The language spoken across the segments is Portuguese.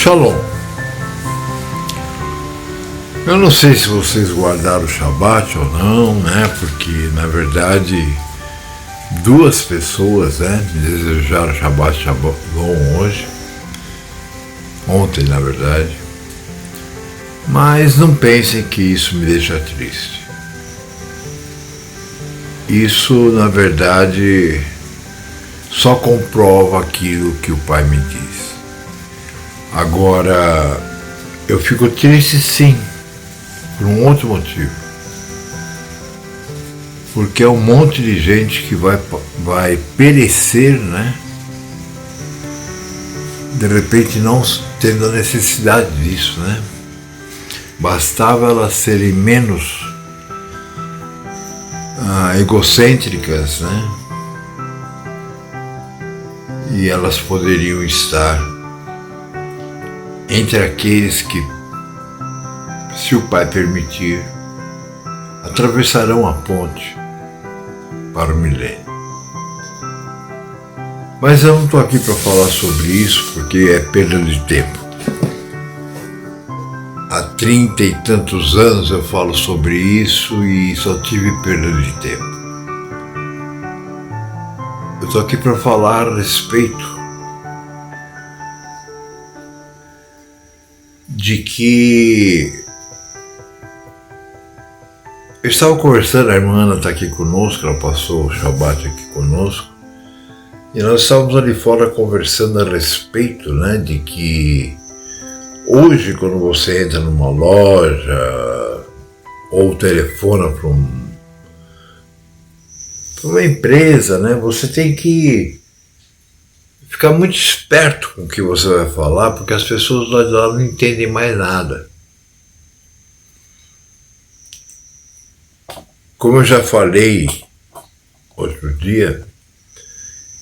Shalom. Eu não sei se vocês guardaram o Shabat ou não, né? Porque, na verdade, duas pessoas, né, me desejaram Shabat Shalom hoje. Ontem, na verdade. Mas não pensem que isso me deixa triste. Isso, na verdade, só comprova aquilo que o Pai me diz. Agora, eu fico triste sim, por um outro motivo. Porque é um monte de gente que vai perecer, né? De repente não tendo a necessidade disso, né? Bastava elas serem menos egocêntricas, né? E elas poderiam estar entre aqueles que, se o Pai permitir, atravessarão a ponte para o milênio. Mas eu não estou aqui para falar sobre isso, porque é perda de tempo. Há 30 e tantos anos eu falo sobre isso e só tive perda de tempo. Eu estou aqui para falar a respeito de que eu estava conversando, a irmã Ana está aqui conosco, ela passou o Shabat aqui conosco, e nós estávamos ali fora conversando a respeito, né, de que hoje, quando você entra numa loja ou telefona para uma empresa, né, você tem que ficar muito esperto com o que você vai falar, porque as pessoas lá de lá não entendem mais nada. Como eu já falei outro dia,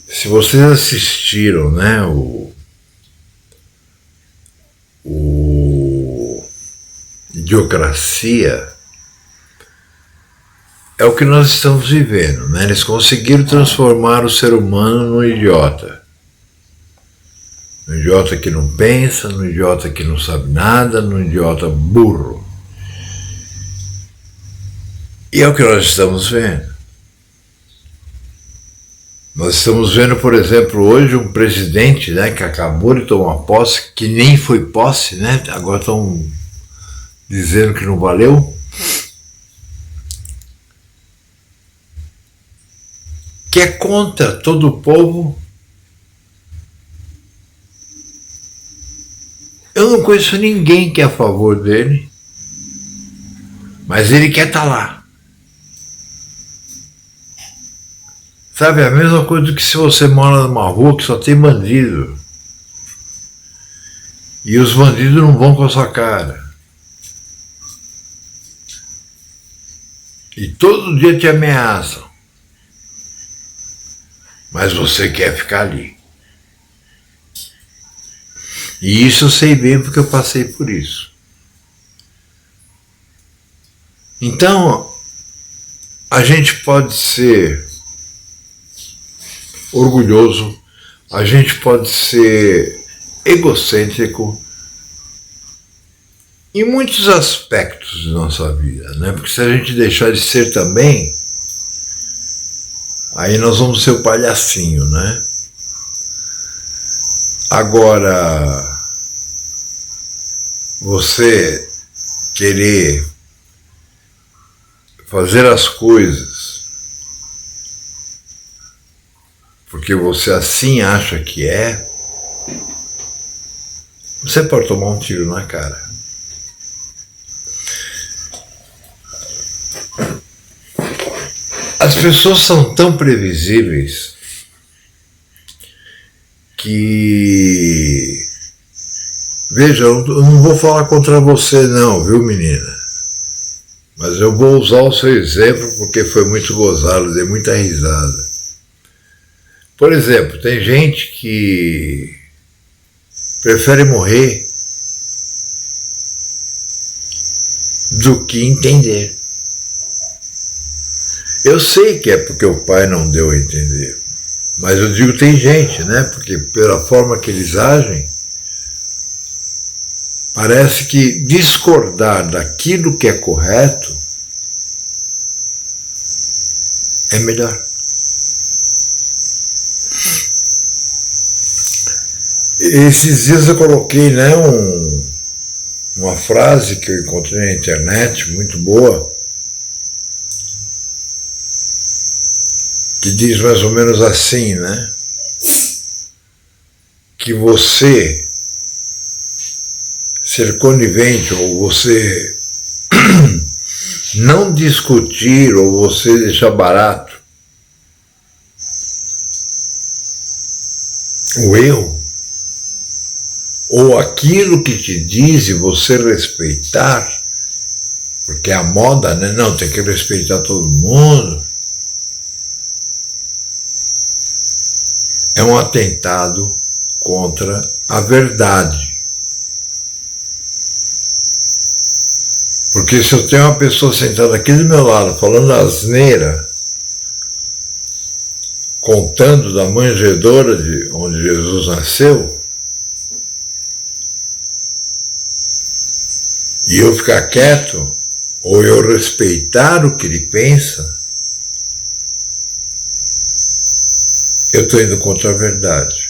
se vocês assistiram, né, o Idiocracia, é o que nós estamos vivendo, né? Eles conseguiram transformar o ser humano num idiota. Um idiota que não pensa, um idiota que não sabe nada, um idiota burro. E é o que nós estamos vendo. Nós estamos vendo, por exemplo, hoje um presidente, né, que acabou de tomar posse, que nem foi posse, né? Agora estão dizendo que não valeu. Que é contra todo o povo. Eu não conheço ninguém que é a favor dele, mas ele quer estar lá. Sabe, é a mesma coisa do que se você mora numa rua que só tem bandido. E os bandidos não vão com a sua cara. E todo dia te ameaçam. Mas você quer ficar ali. E isso eu sei bem porque eu passei por isso. Então, a gente pode ser orgulhoso, a gente pode ser egocêntrico em muitos aspectos de nossa vida, né? Porque se a gente deixar de ser também, aí nós vamos ser o palhacinho, né? Agora, você querer fazer as coisas porque você assim acha que é, você pode tomar um tiro na cara. As pessoas são tão previsíveis que... Veja, eu não vou falar contra você não, viu, menina? Mas eu vou usar o seu exemplo porque foi muito gozado, dei muita risada. Por exemplo, tem gente que prefere morrer do que entender. Eu sei que é porque o pai não deu a entender, mas eu digo tem gente, né? Porque pela forma que eles agem, parece que discordar daquilo que é correto é melhor. Esses dias eu coloquei, né, uma frase que eu encontrei na internet, muito boa, que diz mais ou menos assim, né? Que você ser conivente ou você não discutir ou você deixar barato o erro ou aquilo que te diz e você respeitar, porque é a moda, né? Não, tem que respeitar todo mundo. É um atentado contra a verdade. Porque se eu tenho uma pessoa sentada aqui do meu lado falando asneira, contando da manjedoura de onde Jesus nasceu, e eu ficar quieto, ou eu respeitar o que ele pensa, eu estou indo contra a verdade.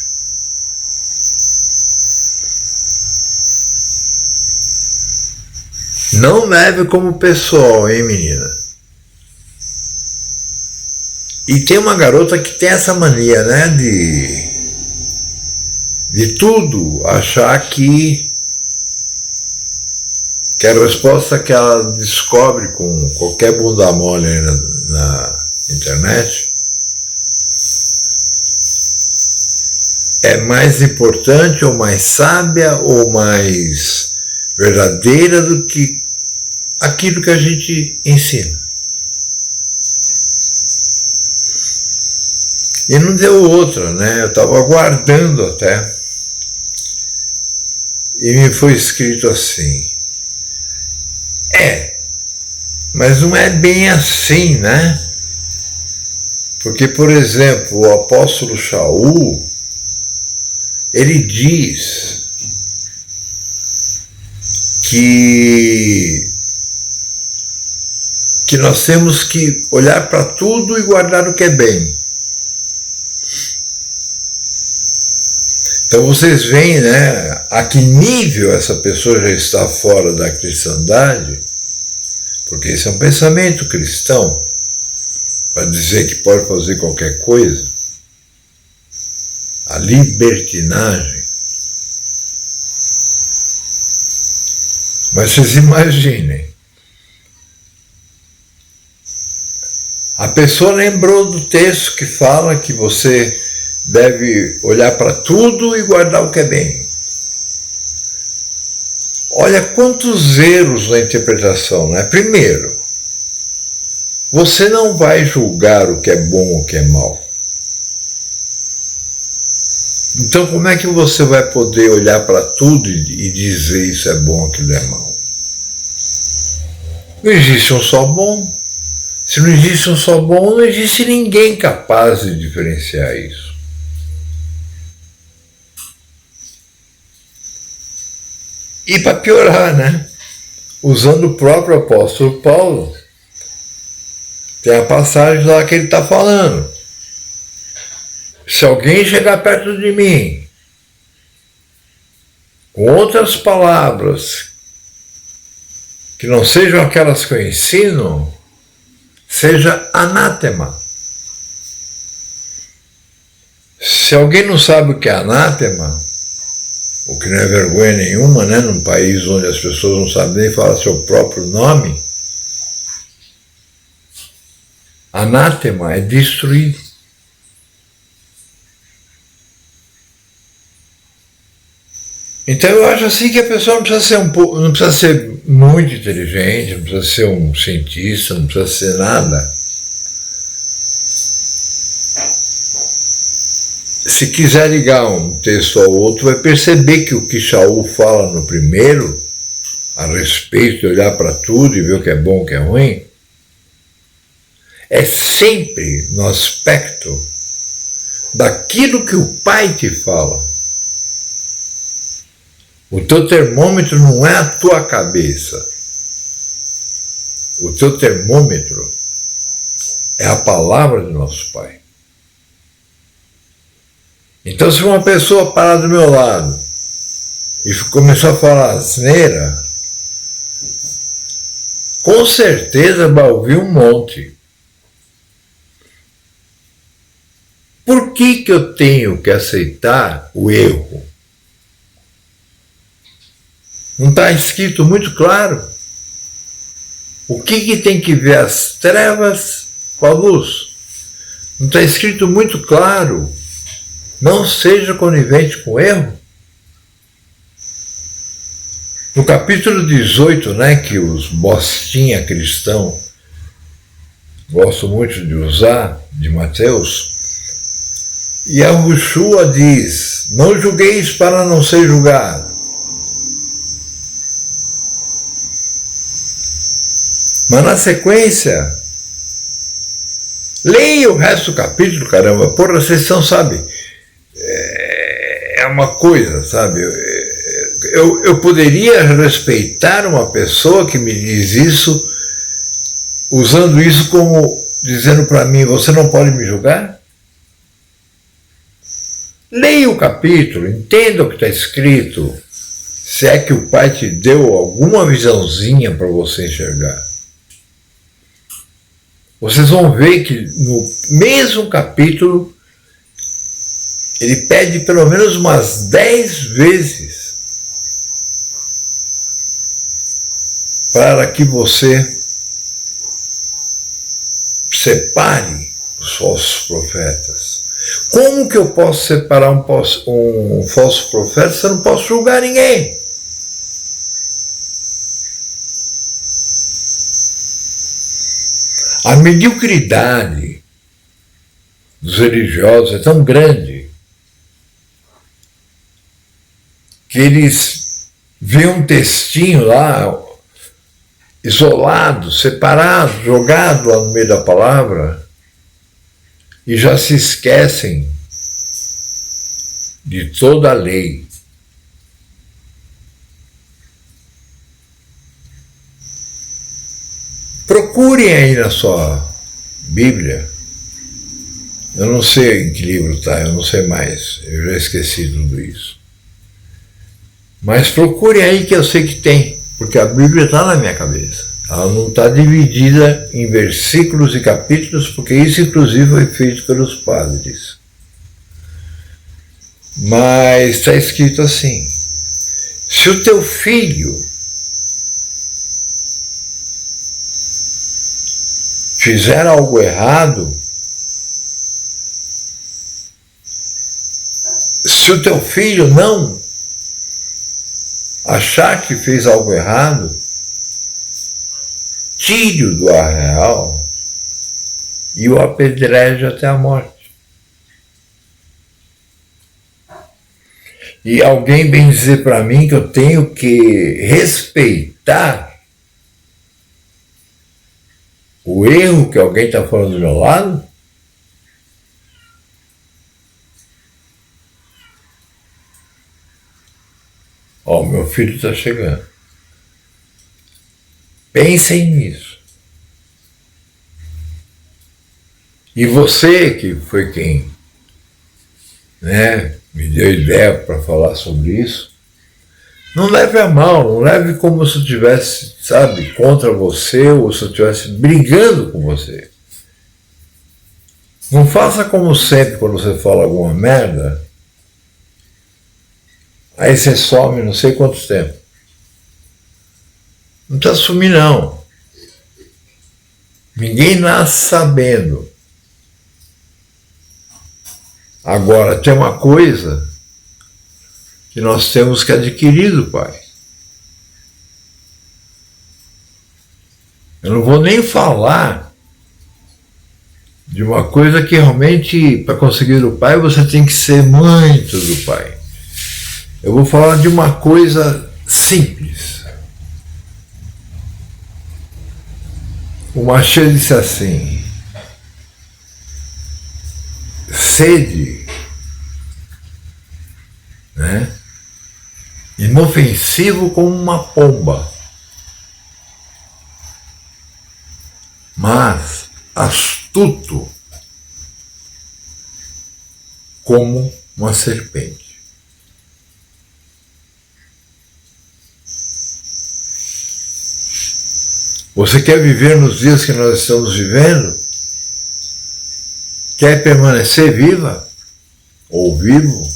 Não leve como pessoal, hein, menina? E tem uma garota que tem essa mania, né, de tudo achar que a resposta que ela descobre com qualquer bunda mole aí na internet é mais importante ou mais sábia ou mais verdadeira do que aquilo que a gente ensina. E não deu outra, né? Eu estava aguardando até. E me foi escrito assim: mas não é bem assim, né? Porque, por exemplo, o apóstolo Shaul, ele diz que nós temos que olhar para tudo e guardar o que é bem. Então vocês veem, né, a que nível essa pessoa já está fora da cristandade, porque esse é um pensamento cristão, para dizer que pode fazer qualquer coisa, a libertinagem. Mas vocês imaginem, a pessoa lembrou do texto que fala que você deve olhar para tudo e guardar o que é bem. Olha quantos erros na interpretação, né? Primeiro, você não vai julgar o que é bom ou o que é mal. Então como é que você vai poder olhar para tudo e dizer isso é bom, aquilo é mal? Não existe um só bom. Se não existe um só bom, não existe ninguém capaz de diferenciar isso. E para piorar, né? Usando o próprio apóstolo Paulo, tem a passagem lá que ele está falando. Se alguém chegar perto de mim, com outras palavras, que não sejam aquelas que eu ensino, seja anátema. Se alguém não sabe o que é anátema, o que não é vergonha nenhuma, né, num país onde as pessoas não sabem nem falar seu próprio nome, anátema é destruir. Então eu acho assim que a pessoa não precisa ser não precisa ser muito inteligente, não precisa ser um cientista, não precisa ser nada. Se quiser ligar um texto ao outro, vai perceber que o que Shaul fala no primeiro, a respeito de olhar para tudo e ver o que é bom e o que é ruim, é sempre no aspecto daquilo que o pai te fala. O teu termômetro não é a tua cabeça. O teu termômetro é a palavra do nosso Pai. Então, se uma pessoa parar do meu lado e começar a falar asneira, com certeza vai ouvir um monte. Por que eu tenho que aceitar o erro? Não está escrito muito claro? O que tem que ver as trevas com a luz? Não está escrito muito claro? Não seja conivente com o erro? No capítulo 18, né, que os bostinha cristão gostam muito de usar, de Mateus, Yahushua diz: não julgueis para não ser julgado. Mas na sequência, leia o resto do capítulo, caramba, porra, vocês não sabem. É uma coisa, sabe? Eu poderia respeitar uma pessoa que me diz isso, usando isso como dizendo para mim: você não pode me julgar? Leia o capítulo, entenda o que está escrito, se é que o Pai te deu alguma visãozinha para você enxergar. Vocês vão ver que no mesmo capítulo ele pede pelo menos umas 10 vezes para que você separe os falsos profetas. Como que eu posso separar um falso profeta se eu não posso julgar ninguém? A mediocridade dos religiosos é tão grande que eles veem um textinho lá, isolado, separado, jogado lá no meio da palavra, e já se esquecem de toda a lei. Procurem aí na sua Bíblia, eu não sei em que livro está, eu não sei mais, eu já esqueci tudo isso. Mas procurem aí que eu sei que tem, porque a Bíblia está na minha cabeça. Ela não está dividida em versículos e capítulos, porque isso inclusive foi feito pelos padres. Mas está escrito assim: se o teu filho fizer algo errado, se o teu filho não achar que fez algo errado, tire-o do arraial e o apedreje até a morte. E alguém vem dizer para mim que eu tenho que respeitar o erro que alguém está falando do meu lado? Ó, meu filho está chegando. Pensem nisso. E você, que foi quem, né, me deu ideia para falar sobre isso, não leve a mal, não leve como se eu estivesse, sabe, contra você ou se eu estivesse brigando com você. Não faça como sempre quando você fala alguma merda, aí você some não sei quanto tempo. Não precisa sumir, não. Ninguém nasce sabendo. Agora, tem uma coisa que nós temos que adquirir do Pai. Eu não vou nem falar de uma coisa que realmente, para conseguir o Pai, você tem que ser muito do Pai. Eu vou falar de uma coisa simples. O Machê disse assim: sede, né, inofensivo como uma pomba, mas astuto como uma serpente. Você quer viver nos dias que nós estamos vivendo? Quer permanecer viva ou vivo?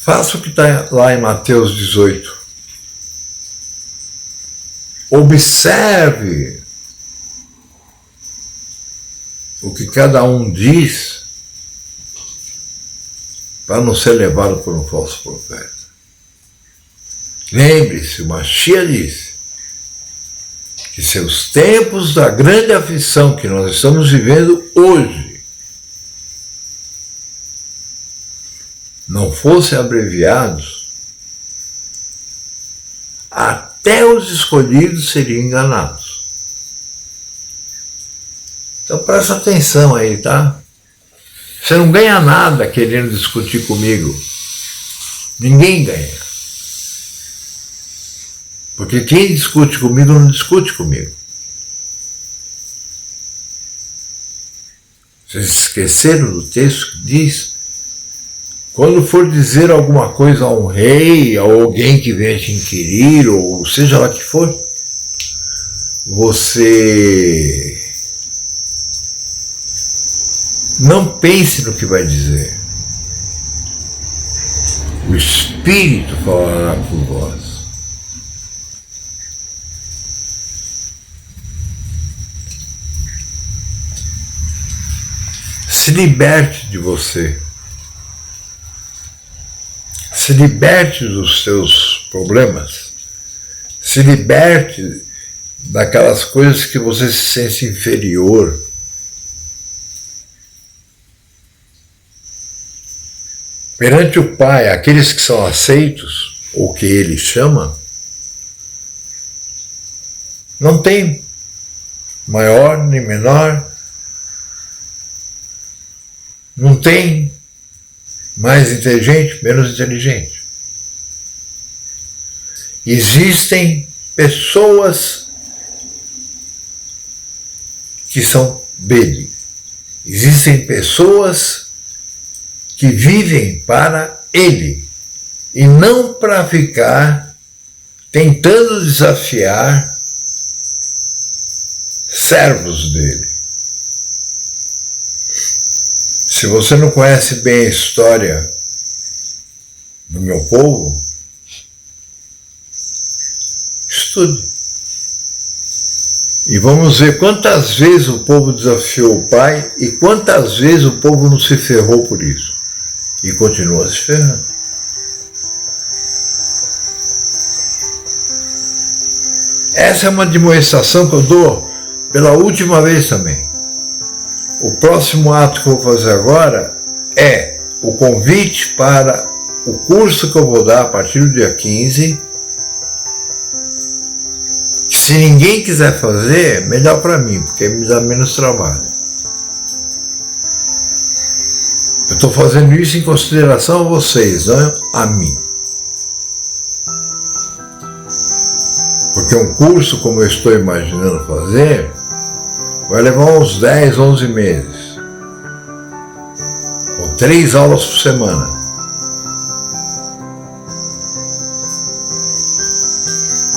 Faça o que está lá em Mateus 18. Observe o que cada um diz para não ser levado por um falso profeta. Lembre-se, o Mashiach disse que se os tempos da grande aflição que nós estamos vivendo hoje não fossem abreviados, até os escolhidos seriam enganados. Então presta atenção aí, tá? Você não ganha nada querendo discutir comigo. Ninguém ganha. Porque quem discute comigo não discute comigo. Vocês esqueceram do texto que diz: quando for dizer alguma coisa a um rei, a alguém que venha te inquirir, ou seja lá que for, você não pense no que vai dizer. O Espírito falará por vós. Se liberte de você. Se liberte dos seus problemas. Se liberte daquelas coisas que você se sente inferior. Perante o Pai, aqueles que são aceitos, ou que Ele chama, não tem maior nem menor, não tem mais inteligente, menos inteligente. Existem pessoas que são dele. Existem pessoas que vivem para ele e não para ficar tentando desafiar servos dele. Se você não conhece bem a história do meu povo, estude. E vamos ver quantas vezes o povo desafiou o Pai e quantas vezes o povo não se ferrou por isso. E continua se ferrando. Essa é uma demonstração que eu dou pela última vez também. O próximo ato que eu vou fazer agora é o convite para o curso que eu vou dar a partir do dia 15. Se ninguém quiser fazer, melhor para mim, porque me dá menos trabalho. Eu estou fazendo isso em consideração a vocês, não a mim. Porque um curso como eu estou imaginando fazer vai levar uns 10, 11 meses. Com 3 aulas por semana.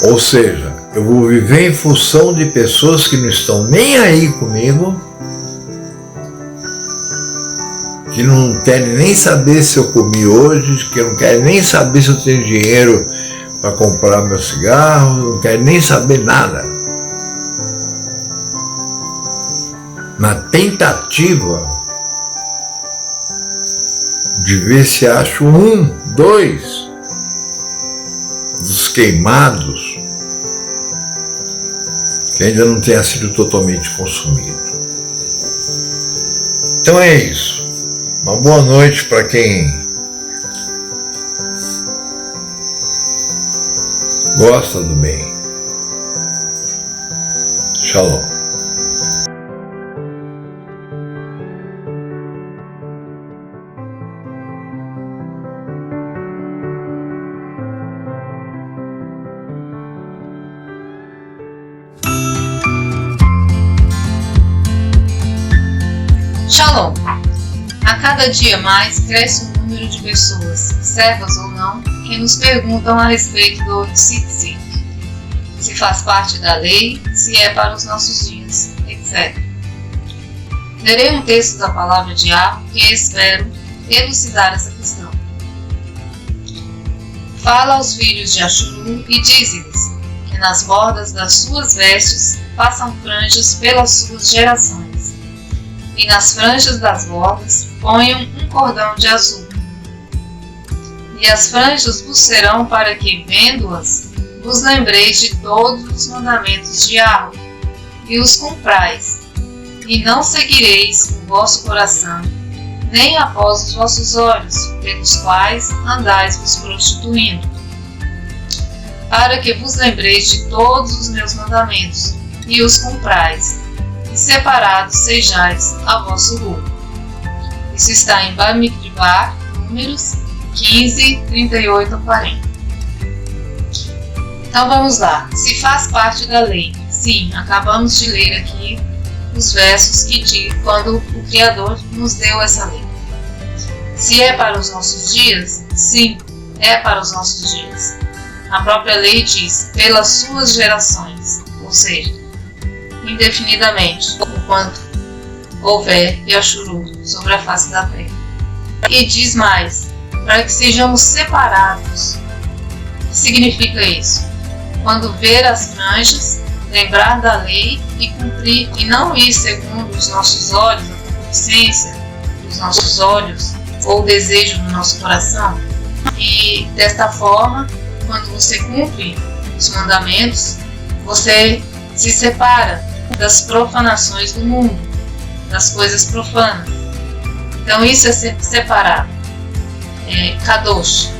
Ou seja, eu vou viver em função de pessoas que não estão nem aí comigo, que não querem nem saber se eu comi hoje, que não querem nem saber se eu tenho dinheiro para comprar meu cigarro, não querem nem saber nada. Na tentativa de ver se acho 1, 2 dos queimados que ainda não tenha sido totalmente consumido. Então é isso. Uma boa noite para quem gosta do bem. Shalom. Shalom. A cada dia mais cresce o número de pessoas, servas ou não, que nos perguntam a respeito do tzitzit, se faz parte da lei, se é para os nossos dias, etc. Lerei um texto da palavra de Yahweh que espero elucidar essa questão. Fala aos filhos de Ashuru e dize-lhes que nas bordas das suas vestes façam franjas pelas suas gerações, e nas franjas das bordas ponham um cordão de azul. E as franjas vos serão para que, vendo-as, vos lembreis de todos os mandamentos de Yahweh, e os cumprais, e não seguireis com o vosso coração, nem após os vossos olhos, pelos quais andais vos prostituindo, para que vos lembreis de todos os meus mandamentos, e os cumprais, e separados sejais a vosso rumo. Isso está em Bamidbar, Números 15, 38 a 40. Então vamos lá. Se faz parte da lei. Sim, acabamos de ler aqui os versos que diz quando o Criador nos deu essa lei. Se é para os nossos dias? Sim, é para os nossos dias. A própria lei diz, pelas suas gerações, ou seja, indefinidamente, enquanto houver Yashuru sobre a face da terra. E diz mais, para que sejamos separados. O que significa isso? Quando ver as franjas, lembrar da lei e cumprir, e não ir segundo os nossos olhos, a concupiscência dos nossos olhos, ou o desejo do nosso coração. E desta forma, quando você cumpre os mandamentos, você se separa das profanações do mundo, das coisas profanas. Então isso é ser separado. Kadosh.